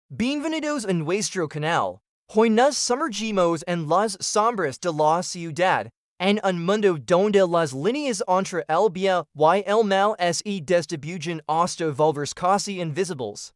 Bienvenidos a nuestro canal. Hoy nos sumergimos en las sombras de la ciudad, en un mundo donde las líneas entre el bien y el mal se distribuyen hasta volverse casi invisibles.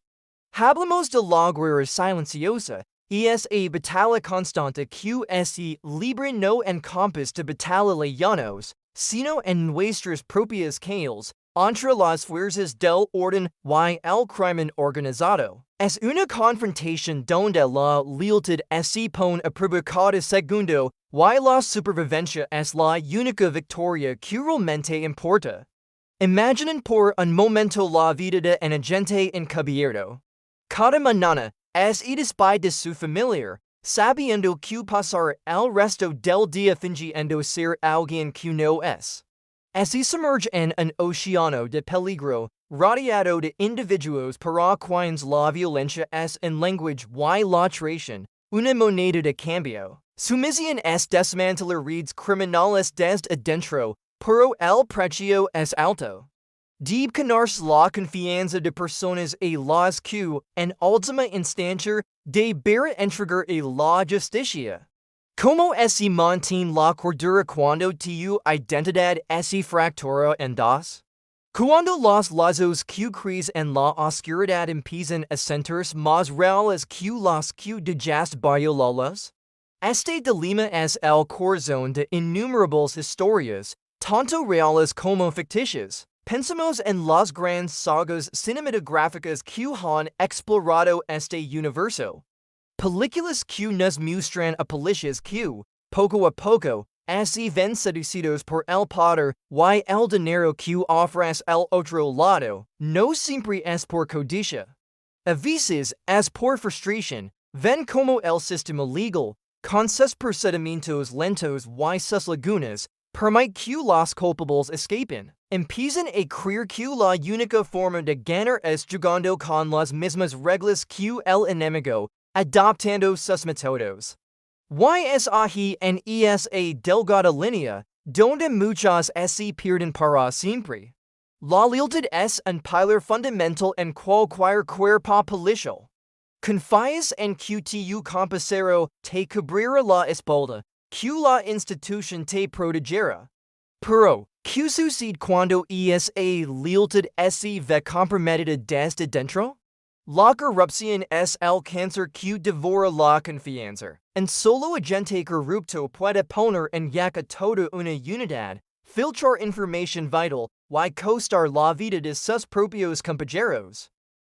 Hablamos de la guerra silenciosa, y es a batalla constante que se libre no en campos de batalla lejanos, sino en nuestras propias calles, entre las fuerzas del orden y el crimen organizado. Es una confrontación donde la lealtad se pone a prueba cada segundo y la supervivencia es la única victoria que realmente importa. Imaginen por un momento la vida de un agente encubierto. Cada mañana se despide de su familiar, sabiendo que pasar el resto del día fingiendo ser alguien que no es. Se sumerge en un océano de peligro, rodeado de individuos para quienes la violencia es un lenguaje y la traición, una moneda de cambio. Su misión es desmantelar redes criminales desde adentro, pero el precio es alto. Debe ganarse la confianza de personas a las que, en última instancia, deberá entregar a la justicia. ¿Cómo se mantiene la cordura cuando tu identidad se fractura en dos? Cuando los lazos que crees en la oscuridad empiezan a sentirse más reales que los que dejaste violados? Este dilema es el corazón de innumerables historias, tanto reales como ficticias. Pensemos en las grandes sagas cinematográficas que han explorado este universo. Películas que nos muestran a policías que, poco a poco, se ven seducidos por el poder y el dinero que ofrece el otro lado, no siempre es por codicia. A veces es por frustración, ven como el sistema legal, con sus procedimientos lentos y sus lagunas, permite que los culpables escapen. Empiezan a creer que la única forma de ganar es jugando con las mismas reglas que el enemigo, adoptando sus métodos. Y es ahí en esa delgada línea, donde muchas se pierden para siempre. La lealtad es un pilar fundamental en cualquier cuerpo policial. Confías en que tu compañero te cubrirá la espalda, que la institución te protegerá. Pero, ¿qué sucede cuando esa lealtad se ve comprometida desde dentro? La corrupción es el cáncer que devora la confianza. Un solo agente corrupto puede poner en jaque toda una unidad, filtrar información vital y costar la vida de sus propios compañeros.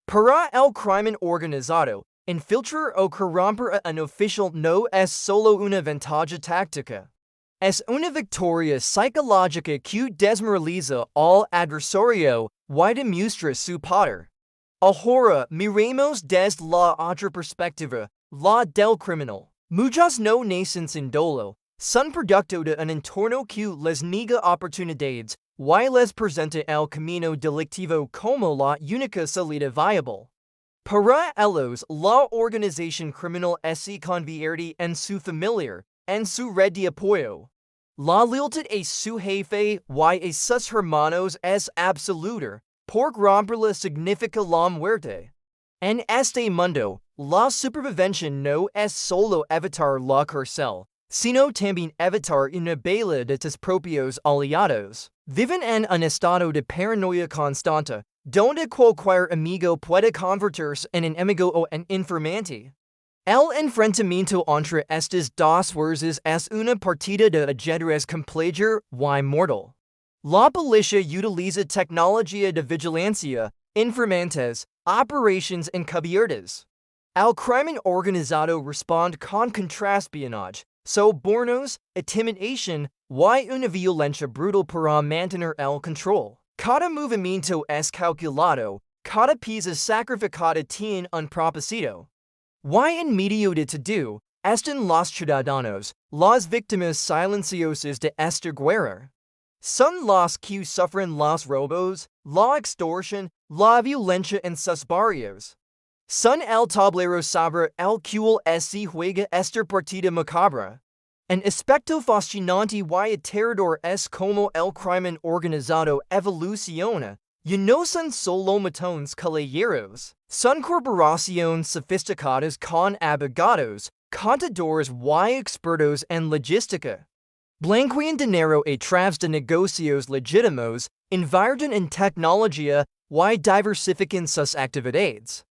Para el crimen organizado, infiltrar o corromper a un oficial no es solo una ventaja táctica. Es una victoria psicológica que desmoraliza al adversario y demuestra su poder. Ahora miremos desde la otra perspectiva, la del criminal. Muchas no nacen sin dolo, son producto de un entorno que les niega oportunidades y les presenta el camino delictivo como la única salida viable. Para ellos, la organización criminal se convierte en su familiar, en su red de apoyo. La lealtad a su jefe y a sus hermanos es absoluta. Por romperla significa la muerte. En este mundo, la supervivencia no es solo evitar la cárcel, sino también evitar una bala de tus propios aliados. Viven en un estado de paranoia constante, donde cualquier amigo puede convertirse en enemigo o en informante. El enfrentamiento entre estas dos fuerzas es una partida de ajedrez compleja y mortal. La policía utiliza tecnología de vigilancia, informantes, operaciones encubiertas. El crimen organizado responde con contraespionage, sobornos, intimidación y una violencia brutal para mantener el control. Cada movimiento es calculado, cada pieza sacrificada tiene un propósito. Y en medio de todo, están los ciudadanos, las víctimas silenciosas de esta guerra. Son los que sufren los robos, la extorsión, la violencia en sus barrios. Son el tablero sobre el cual se juega esta partida macabra. Un aspecto fascinante y aterrador es como el crimen organizado evoluciona, y no son solo matones callejeros, Son corporaciones sofisticadas con abogados, contadores y expertos en logística. Blanquean dinero a través de negocios legítimos, invierten en tecnología y diversifican sus actividades.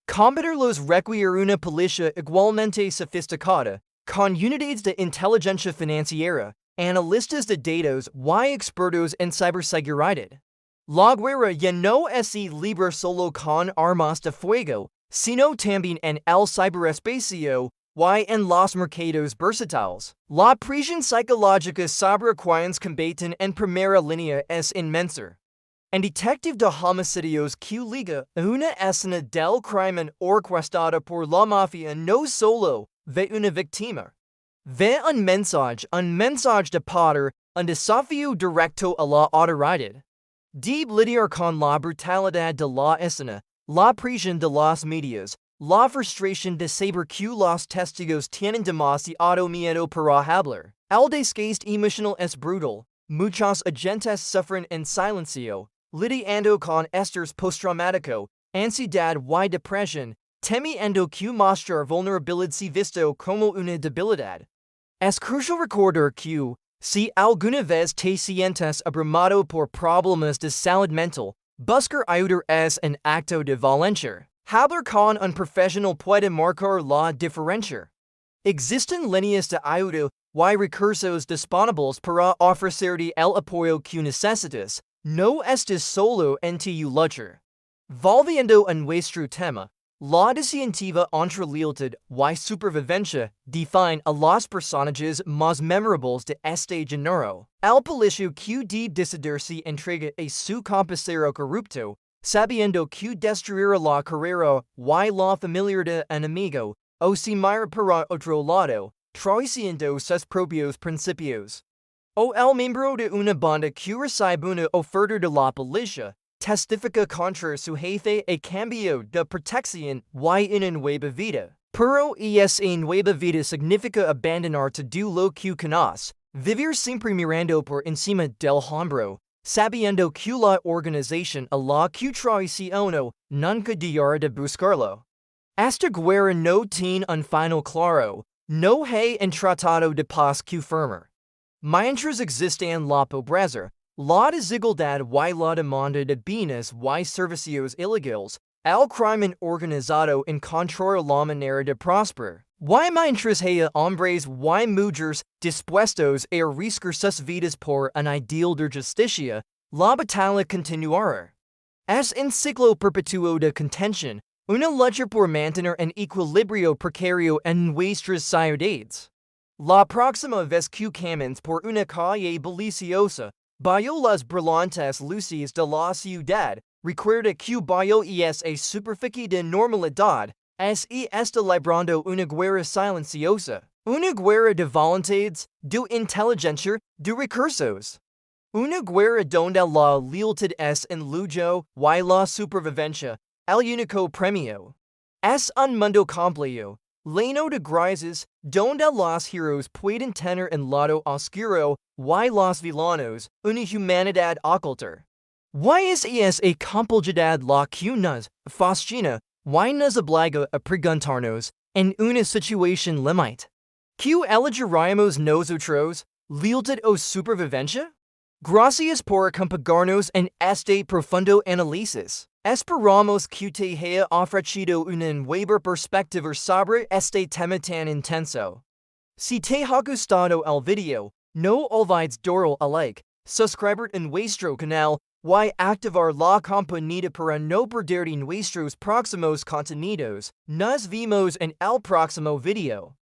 Combatir los requiere una policía igualmente sofisticada, con unidades de inteligencia financiera, analistas de datos y expertos en ciberseguridad. La guerra ya no es libre solo con armas de fuego, sino también en el ciberespacio y en los mercados versátiles. La presión psicológica sobre quienes combaten en primera línea es inmensa. Un detective de homicidios que liga una escena del crimen orquestada por la mafia no solo ve una víctima. Ve un mensaje de poder, un desafío directo a la autoridad. De lidiar con la brutalidad de la escena, la presión de los medios, la frustración de saber que los testigos tienen demasiado miedo para hablar. El desgaste emocional es brutal. Muchos agentes sufren en silencio, lidiando con estrés postraumático, ansiedad y depresión, temiendo que mostrar vulnerabilidad se visto como una debilidad. Es crucial recordar que, si alguna vez te sientes abrumado por problemas de salud mental, buscar ayuda es un acto de valencia. Hablar con un profesional puede marcar la diferencia. Existen líneas de ayuda y recursos disponibles para ofrecerte el apoyo que necesitas. No estés solo en tu lucha. Volviendo a nuestro tema, la disyuntiva entre lealtad y supervivencia define a los personajes más memorables de este género. El policía que debe decidir si entrega a su compañero corrupto, sabiendo que destruirá la carrera y la familia de un amigo, o si mira para otro lado, traicionando sus propios principios. O el miembro de una banda que recibe una oferta de la policía, testifica contra su jefe a cambio de protección y una nueva vida. Pero esa nueva vida significa abandonar todo lo que conoce, vivir siempre mirando por encima del hombro, sabiendo que la organización a la que traicionó nunca dejará de buscarlo. Esta guerra no tiene un final claro, no hay un tratado de paz que firmar. Mientras existan la pobreza, la desigualdad y la demanda de bienes y servicios ilegales, el crimen organizado encontrará la manera de prosperar. Y mientras haya hombres y mujeres dispuestos a arriesgar sus vidas por un ideal de justicia, la batalla continuará. Es un ciclo perpetuo de contención, una lucha por mantener un equilibrio precario en nuestras ciudades. La próxima vez que camines por una calle deliciosa, bajo las brillantes luces de la ciudad, recuerda que bajo esa superficie de normalidad, está librando una guerra silenciosa, una guerra de voluntades, de inteligencia, de recursos. Una guerra donde la lealtad es en lujo y la supervivencia, el único premio. Es un mundo complejo, lleno de grises, donde los heroes pueden tener un lado oscuro y los villanos una humanidad oculta. Y es a complejidad la que nos fascina y nos obliga a preguntarnos en una situación límite. ¿Qué elegiríamos nosotros, lealtad o supervivencia? Gracias por acompañarnos en este profundo análisis. Esperamos que te haya ofrecido una nueva perspectiva sobre este tema tan intenso. Si te ha gustado el video, no olvides darle a like, suscribir a nuestro canal y activar la campanita para no perderte nuestros próximos contenidos. Nos vemos en el próximo video.